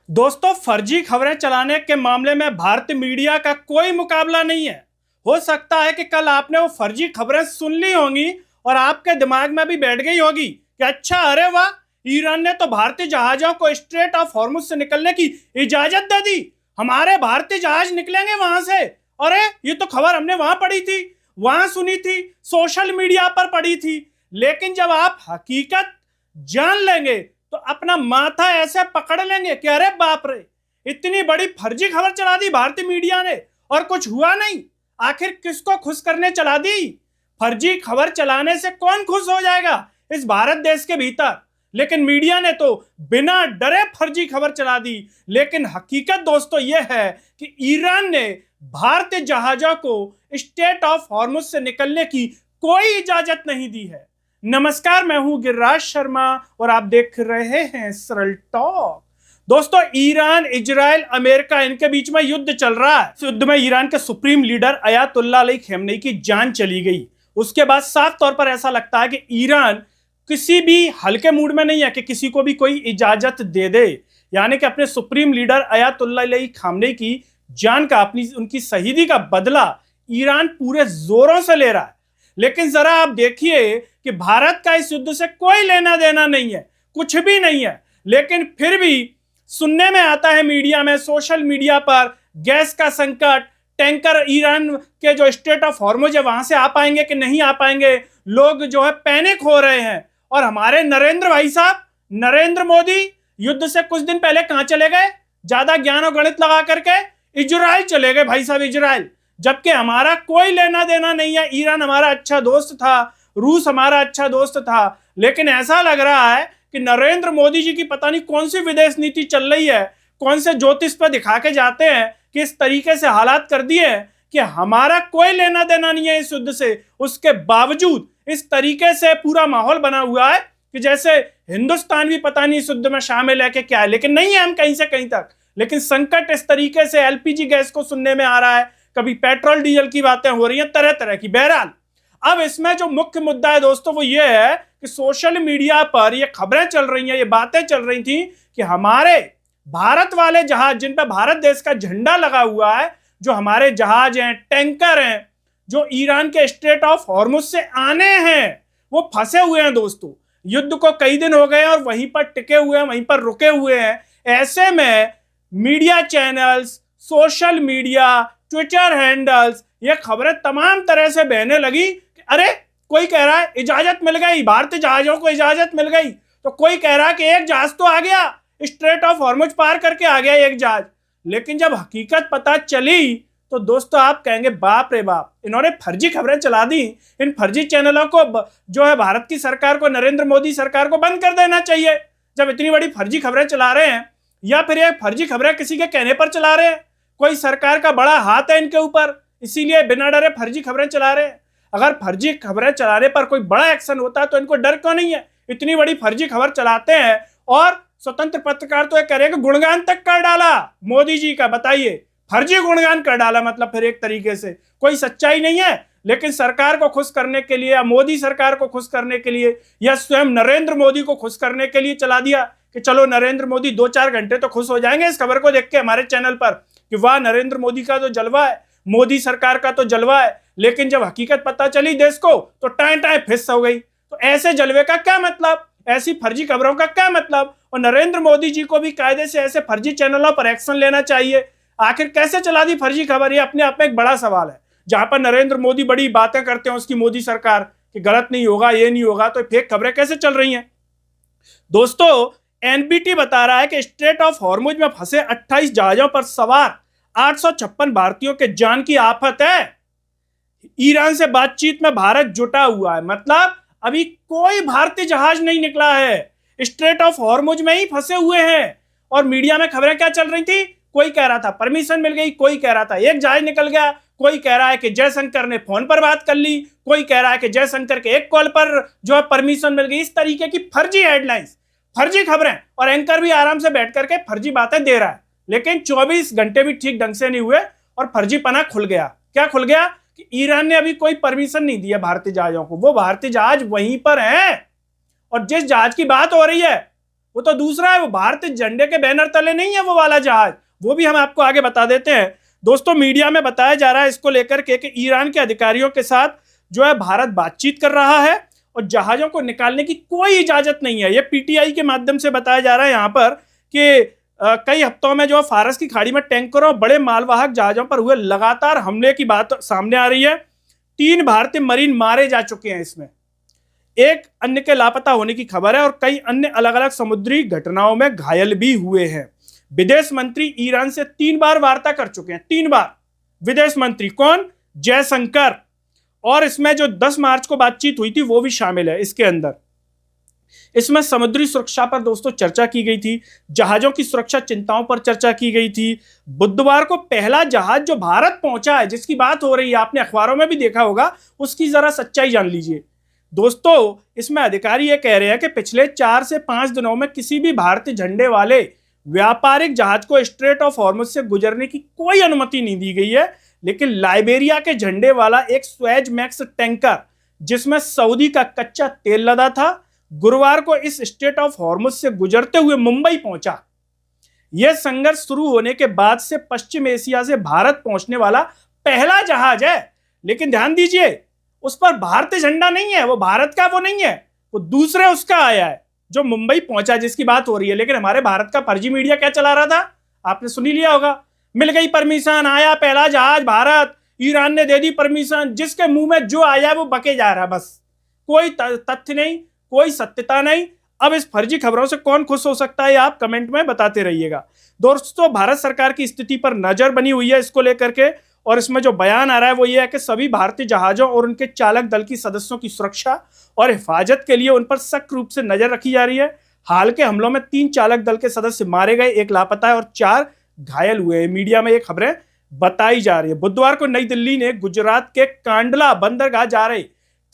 दोस्तों, फर्जी खबरें चलाने के मामले में भारतीय मीडिया का कोई मुकाबला नहीं है। हो सकता है कि कल आपने वो फर्जी खबरें सुन ली होंगी और आपके दिमाग में भी बैठ गई होगी कि अच्छा, अरे वाह, ईरान ने तो भारतीय जहाजों को स्ट्रेट ऑफ हॉर्मुज से निकलने की इजाजत दे दी, हमारे भारतीय जहाज निकलेंगे वहां से। अरे ये तो खबर हमने वहां पढ़ी थी, वहां सुनी थी, सोशल मीडिया पर पढ़ी थी। लेकिन जब आप हकीकत जान लेंगे तो अपना माथा ऐसे पकड़ लेंगे कि अरे बाप रे, इतनी बड़ी फर्जी खबर चला दी भारतीय मीडिया ने और कुछ हुआ नहीं। आखिर किसको खुश करने चला दी? फर्जी खबर चलाने से कौन खुश हो जाएगा इस भारत देश के भीतर? लेकिन मीडिया ने तो बिना डरे फर्जी खबर चला दी। लेकिन हकीकत दोस्तों यह है कि ईरान ने भारतीय जहाजों को स्ट्रेट ऑफ हॉर्मुज से निकलने की कोई इजाजत नहीं दी है। नमस्कार, मैं हूं गिरिराज शर्मा और आप देख रहे हैं सरल टॉक। दोस्तों, ईरान, इजराइल, अमेरिका, इनके बीच में युद्ध चल रहा है। इस युद्ध में ईरान के supreme leader Ayatollah Ali Khamenei की जान चली गई। उसके बाद साफ तौर पर ऐसा लगता है कि ईरान किसी भी हल्के मूड में नहीं है कि किसी को भी कोई इजाजत दे दे। यानी कि अपने supreme leader Ayatollah Ali Khamenei की जान का, अपनी उनकी शहीदी का बदला ईरान पूरे जोरों से ले रहा है। लेकिन जरा आप देखिए कि भारत का इस युद्ध से कोई लेना देना नहीं है, कुछ भी नहीं है। लेकिन फिर भी सुनने में आता है मीडिया में, सोशल मीडिया पर, गैस का संकट, टैंकर ईरान के जो स्ट्रेट ऑफ हॉर्मुज है वहां से आ पाएंगे कि नहीं आ पाएंगे, लोग जो है पैनिक हो रहे हैं। और हमारे नरेंद्र भाई साहब, नरेंद्र मोदी युद्ध से कुछ दिन पहले कहां चले गए? ज्यादा ज्ञान और गणित लगा करके इजराइल चले गए भाई साहब, इजराइल। जबकि हमारा कोई लेना देना नहीं है। ईरान हमारा अच्छा दोस्त था, रूस हमारा अच्छा दोस्त था। लेकिन ऐसा लग रहा है कि नरेंद्र मोदी जी की पता नहीं कौन सी विदेश नीति चल रही है, कौन से ज्योतिष पर दिखा के जाते हैं कि इस तरीके से हालात कर दिए कि हमारा कोई लेना देना नहीं है इस युद्ध से। उसके बावजूद इस तरीके से पूरा माहौल बना हुआ है कि जैसे हिंदुस्तान भी पता नहीं इस युद्ध में शामिल है कि क्या है। लेकिन नहीं है हम कहीं से कहीं तक। लेकिन संकट इस तरीके से एलपीजी गैस को सुनने में आ रहा है, कभी पेट्रोल डीजल की बातें हो रही हैं, तरह तरह की। बहरहाल, अब इसमें जो मुख्य मुद्दा है दोस्तों वो ये है कि सोशल मीडिया पर ये खबरें चल रही हैं, ये बातें चल रही थी कि हमारे भारत वाले जहाज, जिन पर भारत देश का झंडा लगा हुआ है, जो हमारे जहाज हैं, टैंकर हैं, जो ईरान के स्ट्रेट ऑफ हॉर्मुज से आने हैं, वो फंसे हुए हैं दोस्तों। युद्ध को कई दिन हो गए और वहीं पर टिके हुए हैं, वहीं पर रुके हुए हैं। ऐसे में media channels, social media, Twitter handles, ये खबरें तमाम तरह से बहने लगी कि अरे, कोई कह रहा है इजाजत मिल गई, भारतीय जहाजों को इजाजत मिल गई, तो कोई कह रहा है कि एक जहाज तो आ गया, स्ट्रेट ऑफ हॉर्मुज पार करके आ गया एक जहाज। लेकिन जब हकीकत पता चली तो दोस्तों आप कहेंगे बाप रे बाप, इन्होंने फर्जी खबरें चला दी। इन फर्जी चैनलों को जो है भारत की सरकार को, नरेंद्र मोदी सरकार को बंद कर देना चाहिए जब इतनी बड़ी फर्जी खबरें चला रहे हैं। या फिर ये फर्जी खबरें किसी के कहने पर चला रहे हैं, कोई सरकार का बड़ा हाथ है इनके ऊपर, इसीलिए बिना डरे फर्जी खबरें चला रहे हैं। अगर फर्जी खबरें चलाने पर कोई बड़ा एक्शन होता है तो इनको डर क्यों नहीं है? इतनी बड़ी फर्जी खबर चलाते हैं और स्वतंत्र पत्रकार तो ये कह रहे हैं कि गुणगान तक कर डाला मोदी जी का। बताइए, फर्जी गुणगान कर डाला मतलब फिर एक तरीके से कोई सच्चाई नहीं है। लेकिन सरकार को खुश करने के लिए, या मोदी सरकार को खुश करने के लिए, या स्वयं नरेंद्र मोदी को खुश करने के लिए चला दिया कि चलो नरेंद्र मोदी 2-4 घंटे तो खुश हो जाएंगे इस खबर को देख के हमारे चैनल पर कि वाह, नरेंद्र मोदी का तो जलवा है, मोदी सरकार का तो जलवा है। लेकिन जब हकीकत पता चली देश को तो टाएं टाएं फिस हो गई। तो ऐसे जलवे का क्या मतलब, ऐसी फर्जी खबरों का क्या मतलब? और नरेंद्र मोदी जी को भी कायदे से ऐसे फर्जी चैनलों पर एक्शन लेना चाहिए। आखिर कैसे चला दी फर्जी खबर, ये अपने आप में एक बड़ा सवाल है। जहां पर नरेंद्र मोदी बड़ी बातें करते हैं उसकी मोदी सरकार कि गलत नहीं होगा, ये नहीं होगा, तो फेक खबरें कैसे चल रही हैं? दोस्तों, एनबीटी बता रहा है कि स्ट्रेट ऑफ हॉर्मुज में फंसे 28 जहाजों पर सवार 856 भारतीयों के जान की आफत है। ईरान से बातचीत में भारत जुटा हुआ है, मतलब अभी कोई भारतीय जहाज नहीं निकला है, स्ट्रेट ऑफ हॉर्मुज में ही फंसे हुए हैं। और मीडिया में खबरें क्या चल रही थी? कोई कह रहा था परमिशन मिल गई, कोई कह रहा था एक जहाज निकल गया, कोई कह रहा है कि जयशंकर ने फोन पर बात कर ली, कोई कह रहा है कि जयशंकर के एक कॉल पर जो है परमिशन मिल गई। इस तरीके की फर्जी हेडलाइंस, फर्जी खबरें, और एंकर भी आराम से बैठ करके फर्जी बातें दे रहा है। लेकिन 24 घंटे भी ठीक ढंग से नहीं हुए और फर्जीपना खुल गया। क्या खुल गया? कि ईरान ने अभी कोई परमिशन नहीं दिया भारतीय जहाजों को, वो भारतीय जहाज वहीं पर हैं। और जिस जहाज की बात हो रही है वो तो दूसरा है, वो भारतीय झंडे के बैनर तले नहीं है वो वाला जहाज। वो भी हम आपको आगे बता देते हैं। दोस्तों मीडिया में बताया जा रहा है इसको लेकर के कि ईरान के अधिकारियों के साथ जो है भारत बातचीत कर रहा है और जहाजों को निकालने की कोई इजाजत नहीं है। ये पीटीआई के माध्यम से बताया जा रहा है यहां पर कि कई हफ्तों में जो फारस की खाड़ी में टैंकरों और बड़े मालवाहक जहाजों पर हुए लगातार हमले की बात सामने आ रही है। 3 भारतीय मरीन मारे जा चुके हैं इसमें, एक अन्य के लापता होने की खबर है और कई अन्य अलग अलग समुद्री घटनाओं में घायल भी हुए हैं। विदेश मंत्री ईरान से 3 बार वार्ता कर चुके हैं, 3 बार। विदेश मंत्री कौन? जयशंकर। और इसमें जो 10 मार्च को बातचीत हुई थी वो भी शामिल है इसके अंदर। इसमें समुद्री सुरक्षा पर दोस्तों चर्चा की गई थी, जहाजों की सुरक्षा चिंताओं पर चर्चा की गई थी। बुधवार को पहला जहाज जो भारत पहुंचा है, जिसकी बात हो रही है, आपने अखबारों में भी देखा होगा, उसकी जरा सच्चाई जान लीजिए दोस्तों। इसमें अधिकारी ये कह रहे हैं कि पिछले 4 से 5 दिनों में किसी भी भारतीय झंडे वाले व्यापारिक जहाज को स्ट्रेट ऑफ हॉर्मुज से गुजरने की कोई अनुमति नहीं दी गई है। लेकिन लाइबेरिया के झंडे वाला एक स्वेज मैक्स टैंकर जिसमें सऊदी का कच्चा तेल लदा था, गुरुवार को इस स्ट्रेट ऑफ हॉर्मुज से गुजरते हुए मुंबई पहुंचा। यह संघर्ष शुरू होने के बाद से पश्चिम एशिया से भारत पहुंचने वाला पहला जहाज है। लेकिन ध्यान दीजिए, उस पर भारतीय झंडा नहीं है, वो भारत का वो नहीं है, वो दूसरे उसका आया है जो मुंबई पहुंचा, जिसकी बात हो रही है। लेकिन हमारे भारत का फर्जी मीडिया क्या चला रहा था, आपने सुन ही लिया होगा। मिल गई परमिशन, आया पहला जहाज भारत, ईरान ने दे दी परमिशन। जिसके मुंह में जो आया वो बके जा रहा है, बस कोई तथ्य नहीं, कोई सत्यता नहीं। अब इस फर्जी खबरों से कौन खुश हो सकता है, आप कमेंट में बताते रहिएगा। दोस्तों भारत सरकार की स्थिति पर नजर बनी हुई है इसको लेकर के, और इसमें जो बयान आ रहा है वो ये है कि सभी भारतीय जहाजों और उनके चालक दल की सदस्यों की सुरक्षा और हिफाजत के लिए उन पर सख्त रूप से नजर रखी जा रही है। हाल के हमलों में 3 चालक दल के सदस्य मारे गए, 1 लापता है और 4 घायल हुए हैं। मीडिया में ये खबरें बताई जा रही है। बुधवार को नई दिल्ली ने गुजरात के कांडला बंदरगाह जा रहे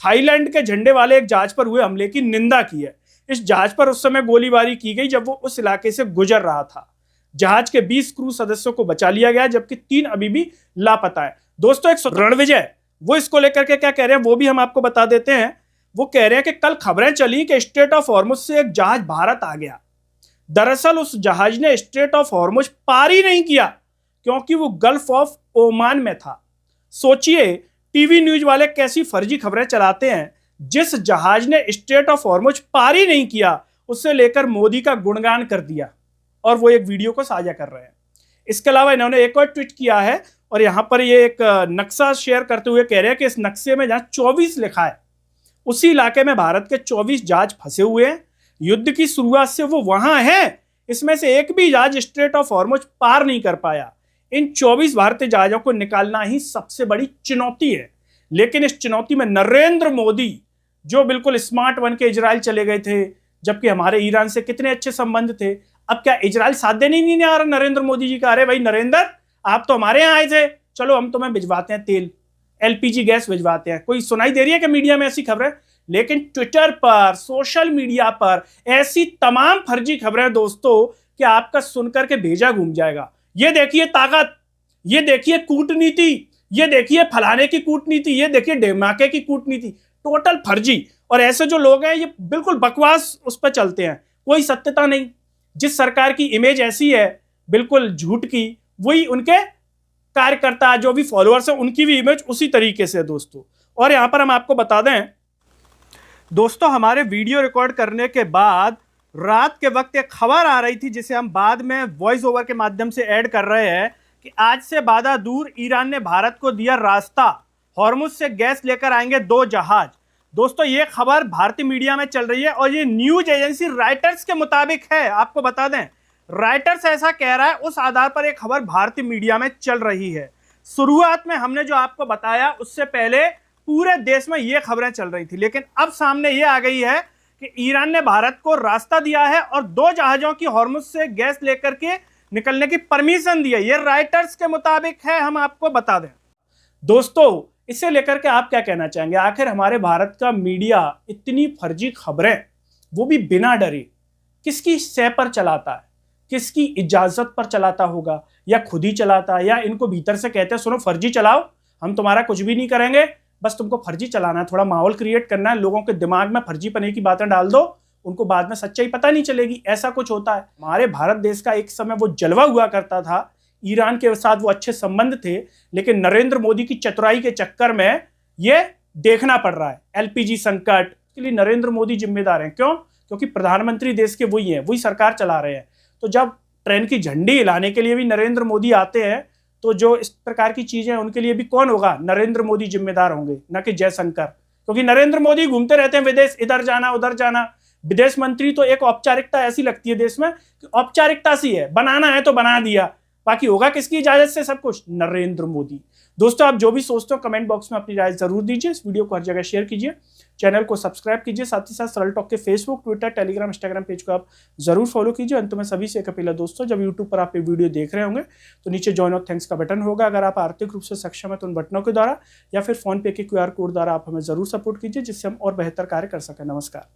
थाईलैंड के झंडे वाले एक जहाज पर हुए हमले की निंदा की है। इस जहाज पर उस समय गोलीबारी की गई जब वो उस इलाके से गुजर रहा था। जहाज के 20 क्रू सदस्यों को बचा लिया गया, जबकि 3 अभी भी लापता है। दोस्तों एक रणविजय वो इसको लेकर के क्या कह रहे हैं वो भी हम आपको बता देते हैं। वो कह रहे हैं कि कल खबरें चली कि स्ट्रेट ऑफ हॉर्मुज से एक जहाज भारत आ गया। दरअसल उस जहाज ने स्ट्रेट ऑफ हॉर्मुज पार ही नहीं किया क्योंकि वो गल्फ ऑफ ओमान में था। सोचिए टीवी न्यूज वाले कैसी फर्जी खबरें चलाते हैं। जिस जहाज ने स्ट्रेट ऑफ हॉर्मुज पार ही नहीं किया उससे लेकर मोदी का गुणगान कर दिया और वो एक वीडियो को साझा कर रहे हैं। इसके अलावा इन्होंने एक और ट्वीट किया है और यहां पर ये एक नक्शा शेयर करते हुए कह रहे हैं कि इस नक्शे में जहां 24 लिखा है उसी इलाके में भारत के 24 जहाज फंसे हुए हैं। युद्ध की शुरुआत से वो वहां हैं, इसमें से एक भी जहाज स्ट्रेट ऑफ हॉर्मुज पार नहीं कर पाया। इन 24 भारतीय जहाजों को निकालना ही सबसे बड़ी चुनौती है। लेकिन इस चुनौती में नरेंद्र मोदी जो बिल्कुल स्मार्ट बन के इजराइल चले गए थे, जबकि हमारे ईरान से कितने अच्छे संबंध थे, अब क्या इजराइल साथ देने नहीं आ रहा नरेंद्र मोदी जी का? अरे भाई नरेंद्र, आप तो हमारे यहाँ आए थे, चलो हम तुम्हें भिजवाते हैं तेल, एलपीजी गैस भिजवाते हैं। कोई सुनाई दे रही है कि मीडिया में ऐसी खबरें? लेकिन ट्विटर पर, सोशल मीडिया पर ऐसी तमाम फर्जी खबरें दोस्तों कि आपका सुनकर के भेजा घूम जाएगा। ये देखिए ताकत, ये देखिए कूटनीति, ये देखिए फलाने की कूटनीति, ये देखिए ढेमाके की कूटनीति, टोटल फर्जी। और ऐसे जो लोग हैं ये बिल्कुल बकवास उस पर चलते हैं, कोई सत्यता नहीं। जिस सरकार की इमेज ऐसी है बिल्कुल झूठ की, वही उनके कार्यकर्ता जो भी फॉलोअर्स हैं उनकी भी इमेज उसी तरीके से है दोस्तों। और यहां पर हम आपको बता दें दोस्तों, हमारे वीडियो रिकॉर्ड करने के बाद रात के वक्त एक खबर आ रही थी जिसे हम बाद में वॉइस ओवर के माध्यम से ऐड कर रहे हैं कि आज से बादा दूर ईरान ने भारत को दिया रास्ता, हॉर्मुज से गैस लेकर आएंगे 2 जहाज। दोस्तों ये खबर भारतीय मीडिया में चल रही है और ये न्यूज एजेंसी राइटर्स के मुताबिक है। आपको बता दें राइटर्स ऐसा कह रहा है, उस आधार पर एक खबर भारतीय मीडिया में चल रही है। शुरुआत में हमने जो आपको बताया उससे पहले पूरे देश में ये खबरें चल रही थी, लेकिन अब सामने ये आ गई है कि ईरान ने भारत को रास्ता दिया है और 2 जहाजों की हॉर्मुज से गैस लेकर के निकलने की परमिशन दी है। ये राइटर्स के मुताबिक है, हम आपको बता दें। दोस्तों इसे लेकर के आप क्या कहना चाहेंगे? आखिर हमारे भारत का मीडिया इतनी फर्जी खबरें, वो भी बिना डरे, किसकी सह पर चलाता है? किसकी इजाजत पर चलाता होगा? या खुद ही चलाता है, या इनको भीतर से कहते हैं सुनो फर्जी चलाओ, हम तुम्हारा कुछ भी नहीं करेंगे, बस तुमको फर्जी चलाना है, थोड़ा माहौल क्रिएट करना है, लोगों के दिमाग में फर्जी पने की बातें डाल दो, उनको बाद में सच्चाई पता नहीं चलेगी। ऐसा कुछ होता है। हमारे भारत देश का एक समय वो जलवा हुआ करता था, ईरान के साथ वो अच्छे संबंध थे, लेकिन नरेंद्र मोदी की चतुराई के चक्कर में ये देखना पड़ रहा है। एलपीजी संकट के लिए नरेंद्र मोदी जिम्मेदार हैं। क्यों? क्योंकि प्रधानमंत्री देश के वही हैं, वही सरकार चला रहे हैं। तो जब ट्रेन की झंडी हिलाने के लिए भी नरेंद्र मोदी आते हैं, तो जो इस प्रकार की चीजें उनके लिए भी कौन होगा? नरेंद्र मोदी जिम्मेदार होंगे, न कि जयशंकर। क्योंकि नरेंद्र मोदी घूमते रहते हैं विदेश, इधर जाना उधर जाना। विदेश मंत्री तो एक औपचारिकता ऐसी लगती है देश में कि औपचारिकता सी है, बनाना है तो बना दिया, बाकी होगा किसकी इजाजत से सब कुछ? नरेंद्र मोदी। दोस्तों, आप जो भी सोचते हो कमेंट बॉक्स में अपनी राय जरूर दीजिए। इस वीडियो को हर जगह शेयर कीजिए, चैनल को सब्सक्राइब कीजिए, साथ ही साथ सरल टॉक के Facebook, Twitter, Telegram, Instagram page को आप जरूर फॉलो कीजिए। अंत में सभी से एक अपील है दोस्तों, जब यूट्यूब पर आप ये वीडियो देख रहे होंगे तो नीचे ज्वाइन और थैंक्स का बटन होगा। अगर आप आर्थिक रूप से सक्षम है तो उन बटनों के द्वारा या फिर फोन पे के QR कोड द्वारा आप हमें जरूर सपोर्ट कीजिए, जिससे हम और बेहतर कार्य कर सकें। नमस्कार।